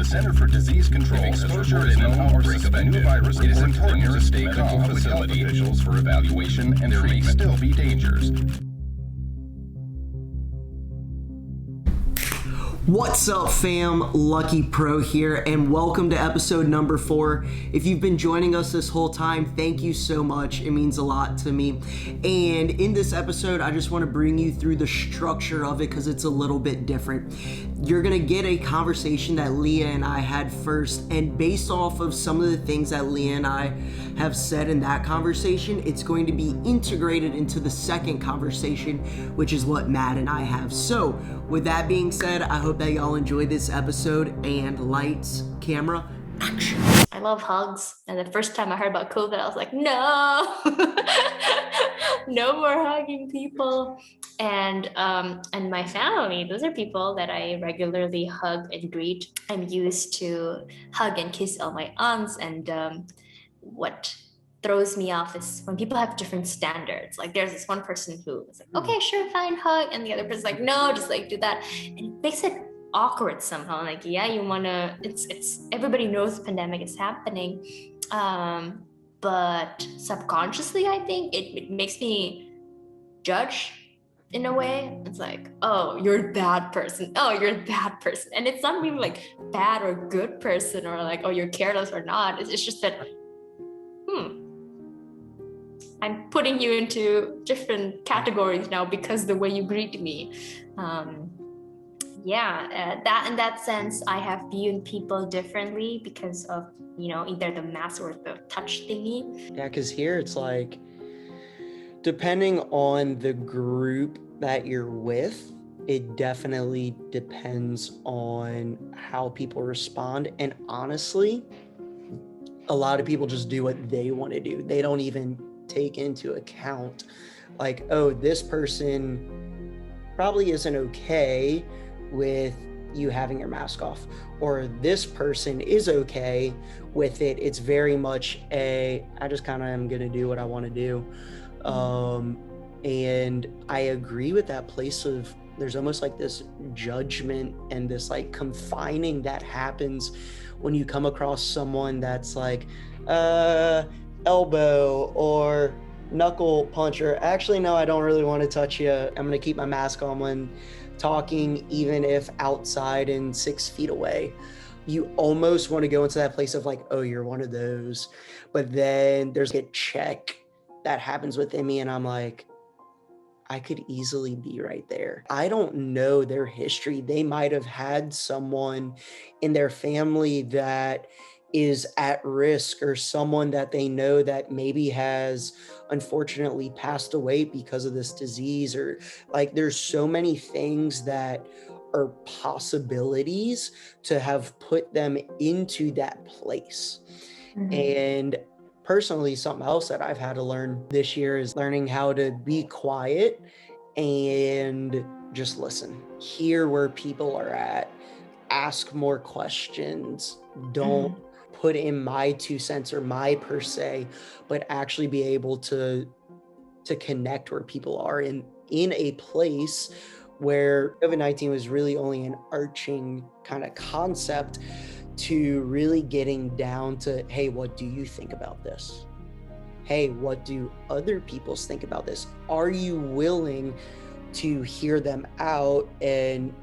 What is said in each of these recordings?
The Center for Disease Control has reported an outbreak of a new virus. It is important to stay calm with health officials for evaluation and there may still be dangers. What's up, fam? Lucky Pro here, and welcome to episode number 4. If you've been joining us this whole time, thank you so much. It means a lot to me. And in this episode, I just want to bring you through the structure of it because it's a little bit different. You're going to get a conversation that Leah and I had first, and based off of some of the things that Leah and I have said in that conversation, it's going to be integrated into the second conversation, which is what Matt and I have. So, with that being said, I hope that y'all enjoyed this episode, and lights, camera, action. I love hugs, and the first time I heard about COVID, I was like, no, no more hugging people. And my family, those are people that I regularly hug and greet. I'm used to hug and kiss all my aunts, and what throws me off is when people have different standards. Like there's this one person who is like, okay, sure, fine, hug, and the other person's like, no, just like do that, and it makes it awkward somehow. Like, yeah, you wanna, it's everybody knows the pandemic is happening, but subconsciously I think it makes me judge in a way. It's like, oh, you're that person, oh, you're that person, and it's not really like bad or good person, or like, oh, you're careless or not. It's just that I'm putting you into different categories now because the way you greet me. That in that sense, I have viewed people differently because of, either the mask or the touch thingy. Yeah, because here it's like, depending on the group that you're with, it definitely depends on how people respond. And honestly, a lot of people just do what they want to do. They don't even take into account like, oh, this person probably isn't okay with you having your mask off, or this person is okay with it. It's very much I just kind of am gonna do what I want to do. And I agree with that place of, there's almost like this judgment and this like confining that happens when you come across someone that's like elbow or knuckle puncher. Actually, no, I don't really want to touch you. I'm going to keep my mask on when talking, even if outside and 6 feet away. You almost want to go into that place of like, oh, you're one of those. But then there's a check that happens within me, and I'm like, I could easily be right there. I don't know their history. They might have had someone in their family that is at risk, or someone that they know that maybe has unfortunately passed away because of this disease, or like there's so many things that are possibilities to have put them into that place. Mm-hmm. And personally, something else that I've had to learn this year is learning how to be quiet and just listen, hear where people are at, ask more questions, don't put in my 2 cents or my per se, but actually be able to connect where people are in a place where COVID-19 was really only an arching kind of concept to really getting down to, hey, what do you think about this? Hey, what do other people think about this? Are you willing to hear them out and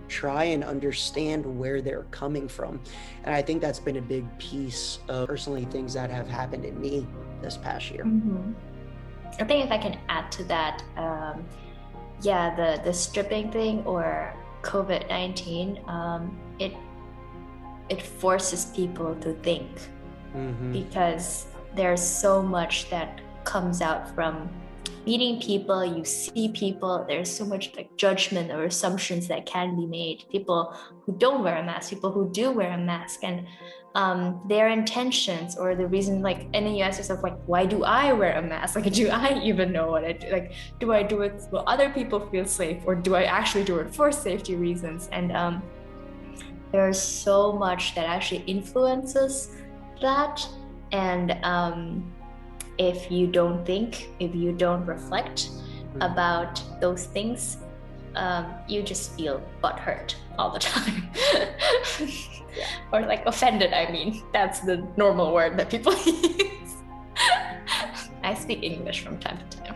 try and understand where they're coming from? And I think that's been a big piece of personally things that have happened in me this past year. Mm-hmm. I think if I can add to that, the stripping thing or COVID-19, it forces people to think, because there's so much that comes out from meeting people. You see people, there's so much like judgment or assumptions that can be made. People who don't wear a mask, people who do wear a mask, and their intentions or the reason, like, and then you ask yourself, like, why do I wear a mask? Like, do I even know what I do? Like, do I do it so other people feel safe, or do I actually do it for safety reasons? And there's so much that actually influences that. And if you don't think, if you don't reflect about those things, you just feel butthurt all the time. or like offended, I mean. That's the normal word that people use. I speak English from time to time.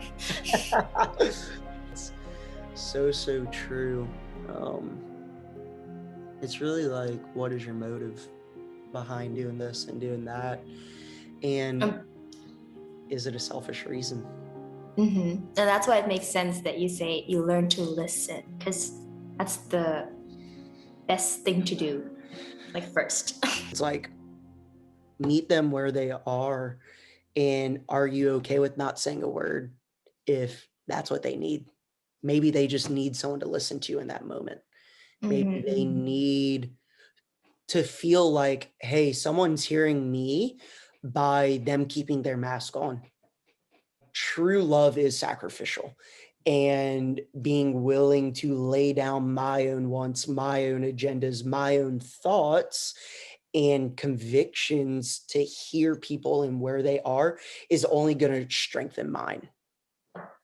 It's so true. It's really like, what is your motive behind doing this and doing that? And is it a selfish reason? And that's why it makes sense that you say you learn to listen, because that's the best thing to do, like first. It's like, meet them where they are, and are you okay with not saying a word if that's what they need? Maybe they just need someone to listen to in that moment. Maybe they need to feel like, hey, someone's hearing me by them keeping their mask on. True love is sacrificial, and being willing to lay down my own wants, my own agendas, my own thoughts and convictions to hear people and where they are is only going to strengthen mine.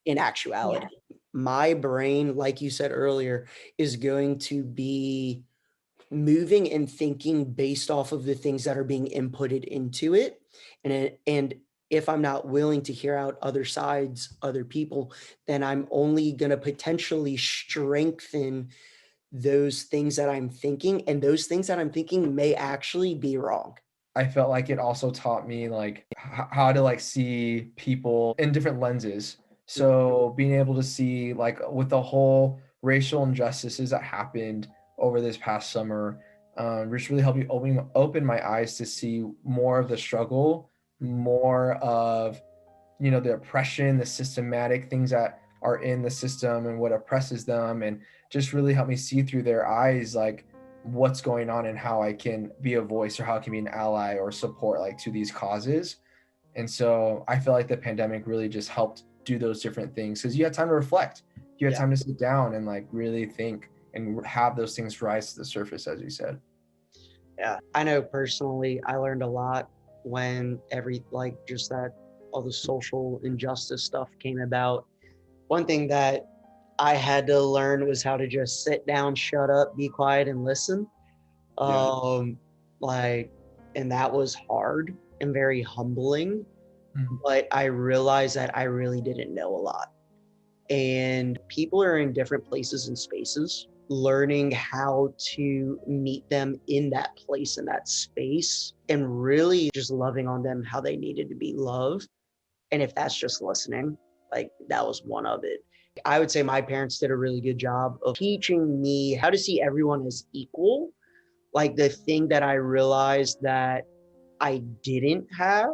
In actuality, my brain, like you said earlier, is going to be moving and thinking based off of the things that are being inputted into it. And if I'm not willing to hear out other sides, other people, then I'm only going to potentially strengthen those things that I'm thinking, and those things that I'm thinking may actually be wrong. I felt like it also taught me like how to like see people in different lenses. So being able to see like with the whole racial injustices that happened over this past summer, which really helped me open my eyes to see more of the struggle, more of, you know, the oppression, the systematic things that are in the system and what oppresses them, and just really helped me see through their eyes like what's going on and how I can be a voice or how I can be an ally or support like to these causes. And so I feel like the pandemic really just helped do those different things, because you had time to reflect, you had time to sit down and like really think and have those things rise to the surface, as you said. Yeah, I know personally, I learned a lot when just that all the social injustice stuff came about. One thing that I had to learn was how to just sit down, shut up, be quiet, and listen. And that was hard and very humbling. But I realized that I really didn't know a lot. And people are in different places and spaces. Learning how to meet them in that place, in that space, and really just loving on them how they needed to be loved. And if that's just listening, like that was one of it. I would say my parents did a really good job of teaching me how to see everyone as equal. Like the thing that I realized that I didn't have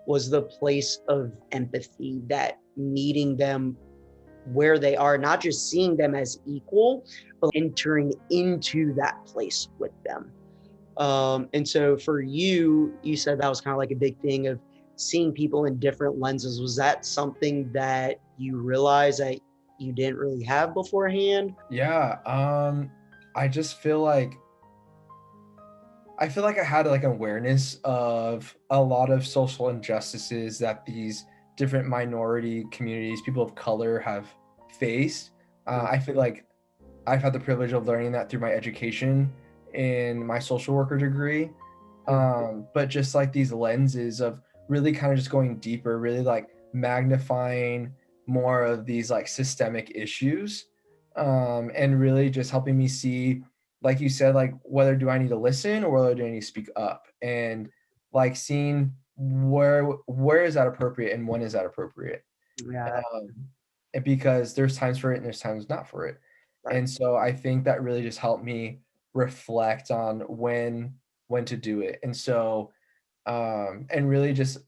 was the place of empathy, that meeting them where they are, not just seeing them as equal, but entering into that place with them. And so for you, you said that was kind of like a big thing of seeing people in different lenses. Was that something that you realized that you didn't really have beforehand? Yeah. I just feel like I had like awareness of a lot of social injustices that these different minority communities, people of color, have faced. I feel like I've had the privilege of learning that through my education in my social worker degree. But just like these lenses of really kind of just going deeper, really like magnifying more of these like systemic issues, and really just helping me see, like you said, like whether do I need to listen or whether do I need to speak up, and like seeing where is that appropriate and when is that appropriate. Yeah. And because there's times for it and there's times not for it. Right. And so I think that really just helped me reflect on when to do it. And so and really just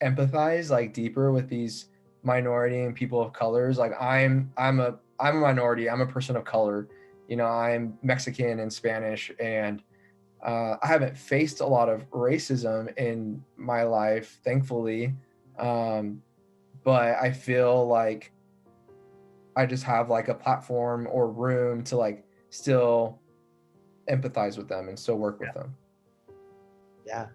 empathize like deeper with these minority and people of colors. Like I'm a minority, I'm a person of color, you know, I'm Mexican and Spanish, and I haven't faced a lot of racism in my life, thankfully. But I feel like I just have like a platform or room to like still empathize with them and still work with them. Yeah,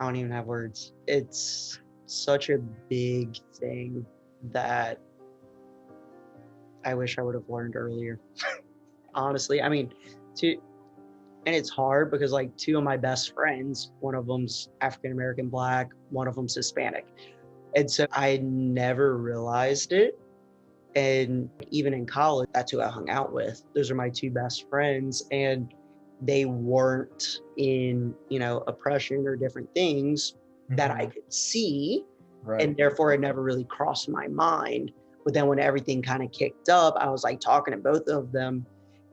I don't even have words. It's such a big thing that I wish I would have learned earlier. Honestly, I mean, and it's hard because like two of my best friends, one of them's African American Black, one of them's Hispanic. And so I never realized it. And even in college, that's who I hung out with. Those are my two best friends. And they weren't in, oppression or different things that I could see. Right. And therefore it never really crossed my mind. But then when everything kind of kicked up, I was like talking to both of them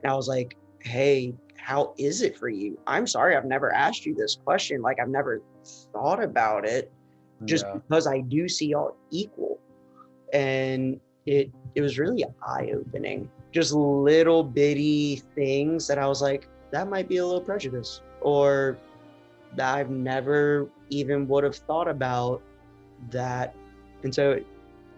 and I was like, hey, how is it for you? I'm sorry, I've never asked you this question. Like I've never thought about it just because I do see y'all equal. And it was really eye-opening. Just little bitty things that I was like, that might be a little prejudice, or that I've never even would have thought about that. And so,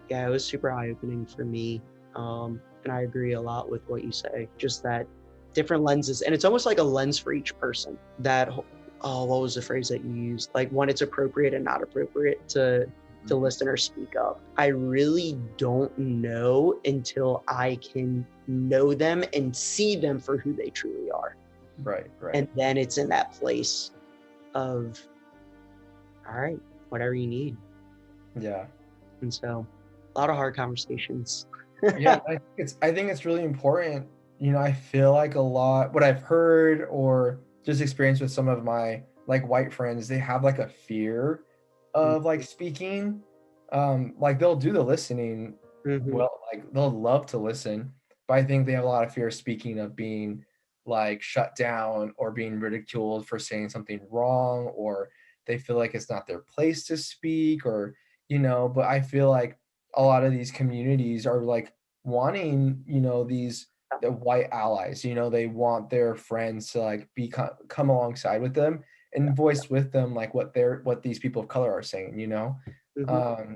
yeah, it was super eye-opening for me. And I agree a lot with what you say, just that different lenses. And it's almost like a lens for each person that, what was the phrase that you used? Like when it's appropriate and not appropriate to listen or speak up. I really don't know until I can know them and see them for who they truly are. Right. And then it's in that place of, all right, whatever you need. Yeah. And so a lot of hard conversations. Yeah, I think it's really important. I feel like a lot what I've heard or just experienced with some of my like white friends, they have like a fear of like speaking. Like they'll do the listening well, like they'll love to listen, but I think they have a lot of fear of speaking, of being like shut down or being ridiculed for saying something wrong, or they feel like it's not their place to speak, or but I feel like a lot of these communities are like wanting these the white allies, they want their friends to like come alongside with them and voice with them like what these people of color are saying.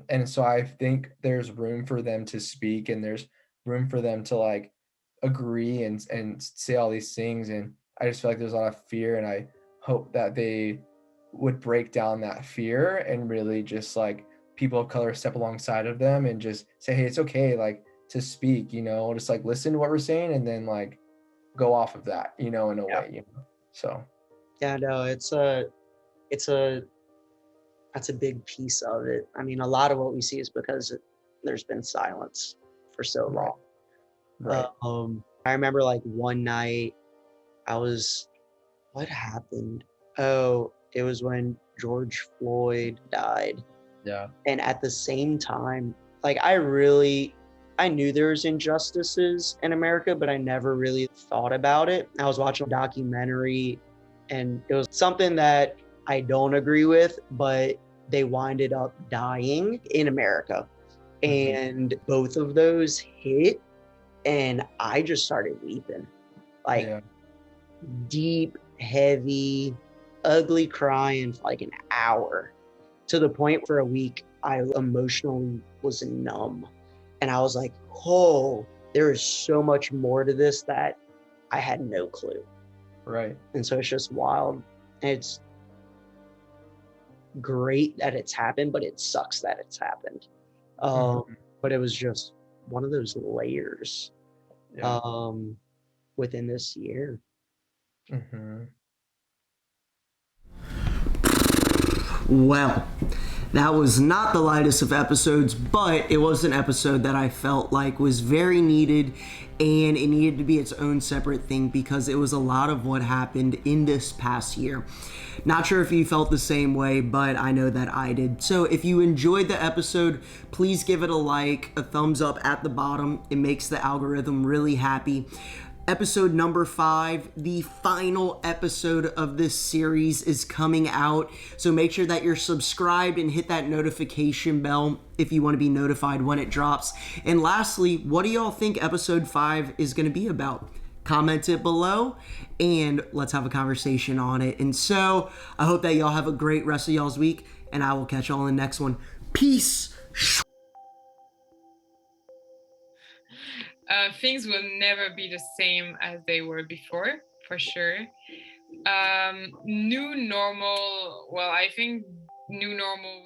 And so I think there's room for them to speak, and there's room for them to like agree and say all these things. And I just feel like there's a lot of fear, and I hope that they would break down that fear and really just like people of color step alongside of them and just say, hey, it's okay like to speak, just like listen to what we're saying and then like go off of that, in a way, so. Yeah, no, that's a big piece of it. I mean, a lot of what we see is because there's been silence for so long. Right. I remember like one night what happened? Oh, it was when George Floyd died. Yeah. And at the same time, like I knew there was injustices in America, but I never really thought about it. I was watching a documentary and it was something that I don't agree with, but they winded up dying in America. And both of those hit and I just started weeping. Like deep, heavy, ugly crying for like an hour, to the point for a week I emotionally was numb. And I was like, oh, there is so much more to this that I had no clue. Right. And so it's just wild. And it's great that it's happened, but it sucks that it's happened. But it was just one of those layers within this year. Well, that was not the lightest of episodes, but it was an episode that I felt like was very needed, and it needed to be its own separate thing because it was a lot of what happened in this past year. Not sure if you felt the same way, but I know that I did. So if you enjoyed the episode, please give it a like, a thumbs up at the bottom. It makes the algorithm really happy. Episode number 5, the final episode of this series, is coming out. So make sure that you're subscribed and hit that notification bell if you want to be notified when it drops. And lastly, what do y'all think episode 5 is going to be about? Comment it below and let's have a conversation on it. And so I hope that y'all have a great rest of y'all's week, and I will catch y'all in the next one. Peace. Things will never be the same as they were before, for sure. New normal, well, I think new normal